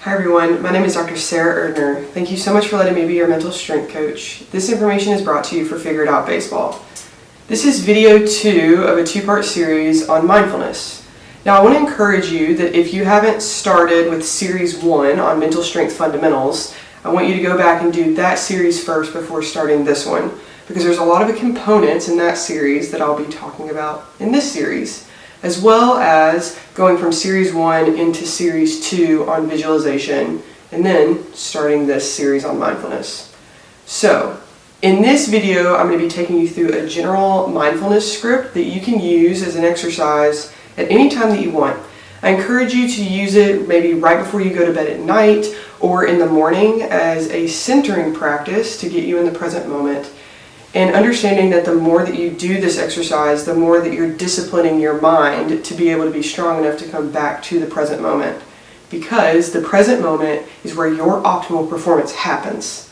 Hi everyone, my name is Dr. Sarah Erdner. Thank you so much for letting me be your mental strength coach. This information is brought to you for Figure It Out Baseball. This is video 2 of a 2-part series on mindfulness. Now I want to encourage you that if you haven't started with series 1 on mental strength fundamentals, I want you to go back and do that series first before starting this one, because there's a lot of the components in that series that I'll be talking about in this series, as well as going from series 1 into series 2 on visualization, and then starting this series on mindfulness. So, in this video, I'm going to be taking you through a general mindfulness script that you can use as an exercise at any time that you want. I encourage you to use it maybe right before you go to bed at night or in the morning as a centering practice to get you in the present moment. And understanding that the more that you do this exercise, the more that you're disciplining your mind to be able to be strong enough to come back to the present moment. Because the present moment is where your optimal performance happens.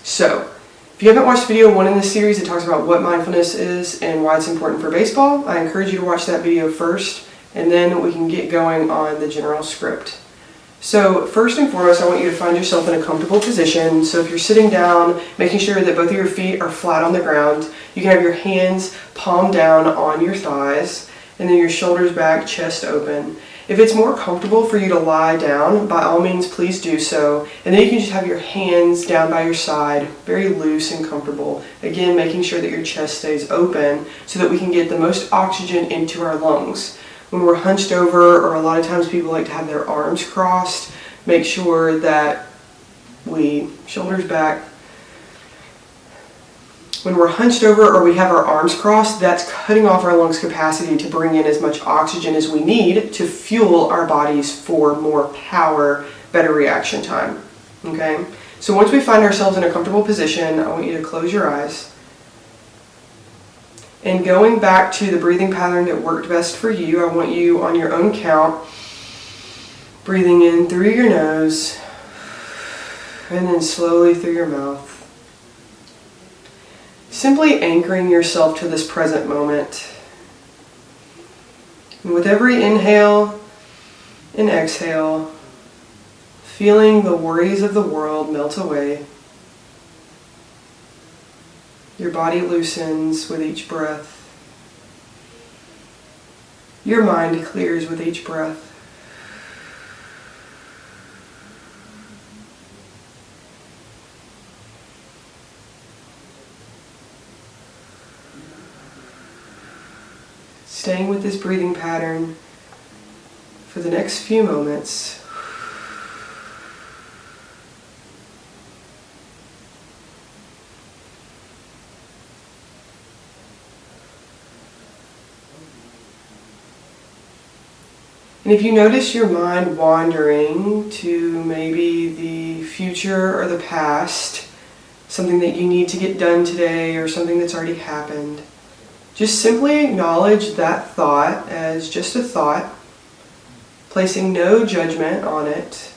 So, if you haven't watched video 1 in this series that talks about what mindfulness is and why it's important for baseball, I encourage you to watch that video first, and then we can get going on the general script. So first and foremost, I want you to find yourself in a comfortable position. So if you're sitting down, making sure that both of your feet are flat on the ground, you can have your hands palm down on your thighs, and then your shoulders back, chest open. If it's more comfortable for you to lie down, by all means, please do so. And then you can just have your hands down by your side, very loose and comfortable. Again, making sure that your chest stays open so that we can get the most oxygen into our lungs. When we're hunched over, or a lot of times people like to have their arms crossed, make sure that shoulders back. When we're hunched over or we have our arms crossed, that's cutting off our lungs' capacity to bring in as much oxygen as we need to fuel our bodies for more power, better reaction time. Okay? So once we find ourselves in a comfortable position, I want you to close your eyes. And going back to the breathing pattern that worked best for you, I want you on your own count, breathing in through your nose and then slowly through your mouth. Simply anchoring yourself to this present moment. And with every inhale and exhale, feeling the worries of the world melt away. Your body loosens with each breath. Your mind clears with each breath. Staying with this breathing pattern for the next few moments. And if you notice your mind wandering to maybe the future or the past, something that you need to get done today or something that's already happened, just simply acknowledge that thought as just a thought, placing no judgment on it,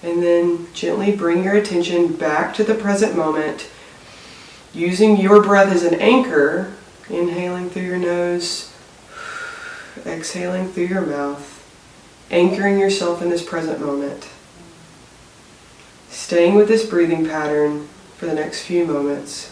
and then gently bring your attention back to the present moment, using your breath as an anchor, inhaling through your nose, exhaling through your mouth. Anchoring yourself in this present moment. Staying with this breathing pattern for the next few moments.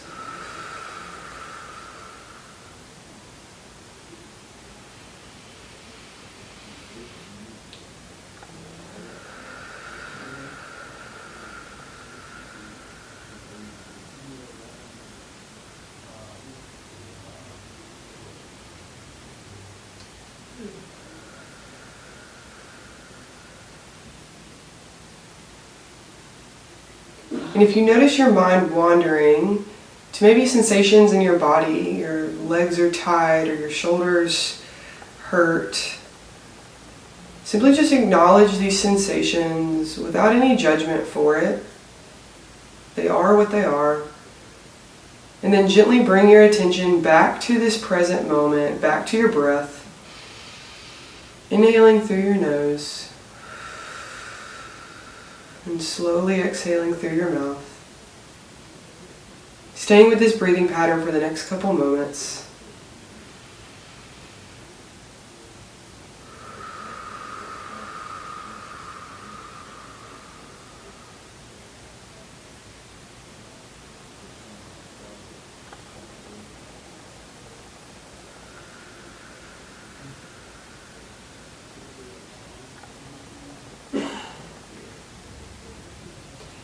And if you notice your mind wandering to maybe sensations in your body, your legs are tight or your shoulders hurt, simply just acknowledge these sensations without any judgment for it. They are what they are. And then gently bring your attention back to this present moment, back to your breath. Inhaling through your nose. And slowly exhaling through your mouth. Staying with this breathing pattern for the next couple moments.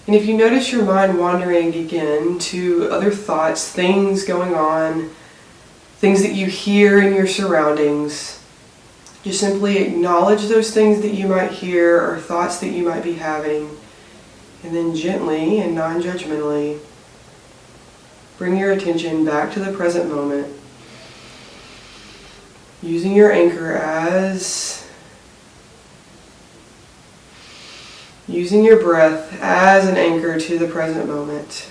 And if you notice your mind wandering again to other thoughts, things going on, things that you hear in your surroundings, just simply acknowledge those things that you might hear or thoughts that you might be having, and then gently and non-judgmentally bring your attention back to the present moment, using your anchor using your breath as an anchor to the present moment.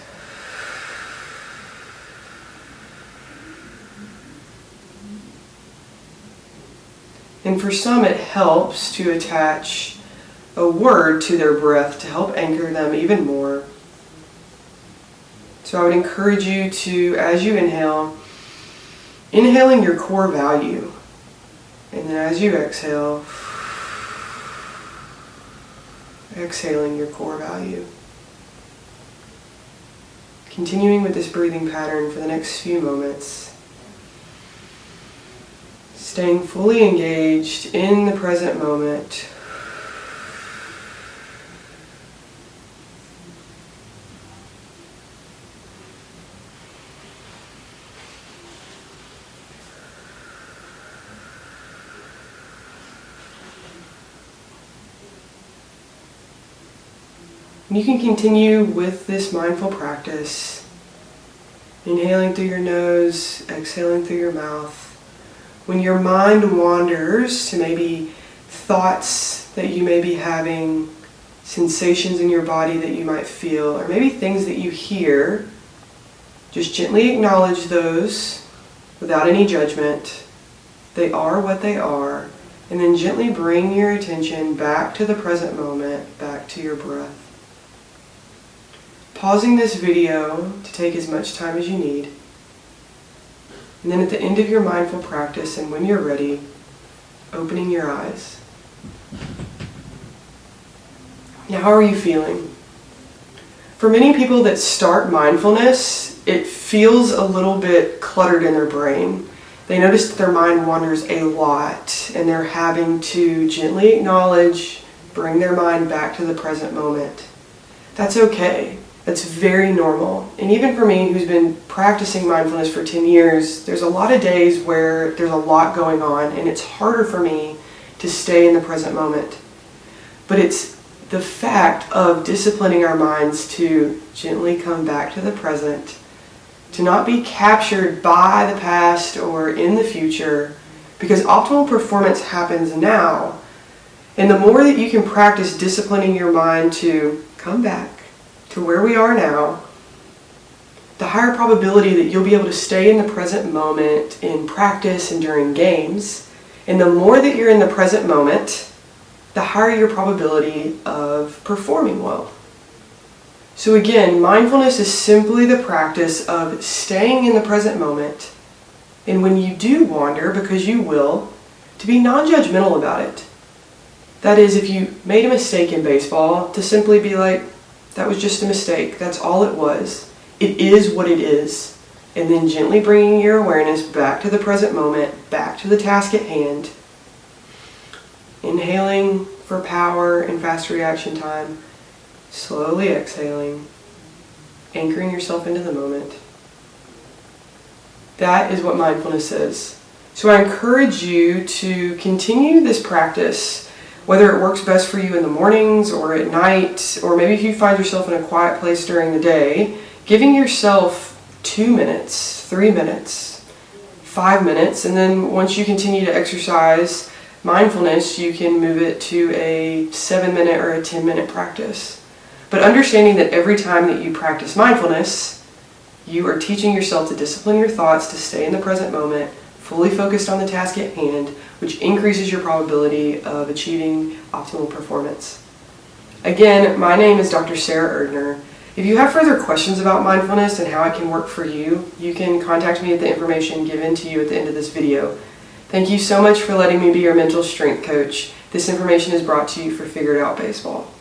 And for some, it helps to attach a word to their breath to help anchor them even more. So I would encourage you to, as you inhaling your core value. And then as you exhale, exhaling your core value. Continuing with this breathing pattern for the next few moments. Staying fully engaged in the present moment. You can continue with this mindful practice, inhaling through your nose, exhaling through your mouth. When your mind wanders to maybe thoughts that you may be having, sensations in your body that you might feel, or maybe things that you hear, just gently acknowledge those without any judgment. They are what they are, and then gently bring your attention back to the present moment, back to your breath. Pausing this video to take as much time as you need. And then at the end of your mindful practice, and when you're ready, opening your eyes. Now, how are you feeling? For many people that start mindfulness, it feels a little bit cluttered in their brain. They notice that their mind wanders a lot, and they're having to gently acknowledge, bring their mind back to the present moment. That's okay. That's very normal. And even for me, who's been practicing mindfulness for 10 years, there's a lot of days where there's a lot going on, and it's harder for me to stay in the present moment. But it's the fact of disciplining our minds to gently come back to the present, to not be captured by the past or in the future, because optimal performance happens now. And the more that you can practice disciplining your mind to come back to where we are now, the higher probability that you'll be able to stay in the present moment in practice and during games. And the more that you're in the present moment, the higher your probability of performing well. So again, mindfulness is simply the practice of staying in the present moment. And when you do wander, because you will, to be non-judgmental about it. That is, if you made a mistake in baseball, to simply be like, that was just a mistake. That's all it was. It is what it is. And then gently bringing your awareness back to the present moment, back to the task at hand. Inhaling for power and fast reaction time. Slowly exhaling. Anchoring yourself into the moment. That is what mindfulness is. So I encourage you to continue this practice, whether it works best for you in the mornings or at night, or maybe if you find yourself in a quiet place during the day, giving yourself 2 minutes, 3 minutes, 5 minutes, and then once you continue to exercise mindfulness, you can move it to a 7-minute or a 10-minute practice. But understanding that every time that you practice mindfulness, you are teaching yourself to discipline your thoughts, to stay in the present moment, fully focused on the task at hand, which increases your probability of achieving optimal performance. Again, my name is Dr. Sarah Erdner. If you have further questions about mindfulness and how it can work for you, you can contact me at the information given to you at the end of this video. Thank you so much for letting me be your mental strength coach. This information is brought to you for Figured Out Baseball.